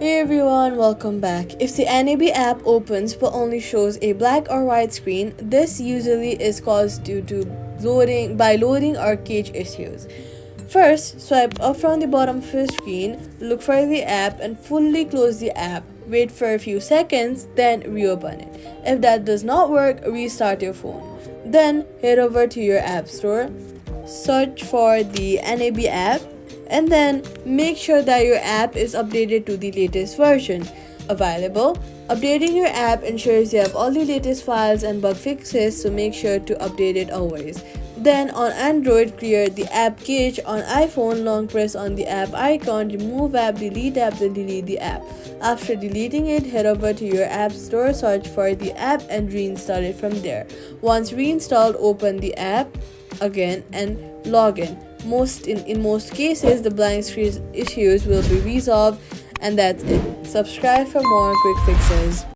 Hey everyone, welcome back. If the NAB app opens but only shows a black or white screen, this usually is caused due to loading or cache issues. First, swipe up from the bottom of your screen, look for the app and fully close the app. Wait for a few seconds, then reopen it. If that does not work, restart your phone. Then head over to your app store, search for the NAB app, and then make sure that your app is updated to the latest version available. Updating your app ensures you have all the latest files and bug fixes, so make sure to update it always. Then on Android, clear the app cache. On iPhone, long press on the app icon, remove app, delete app, then delete the app. After deleting it, head over to your app store, search for the app and reinstall it from there. Once reinstalled, open the app again and log in. In most cases, the blank screen issues will be resolved, and that's it. Subscribe for more quick fixes.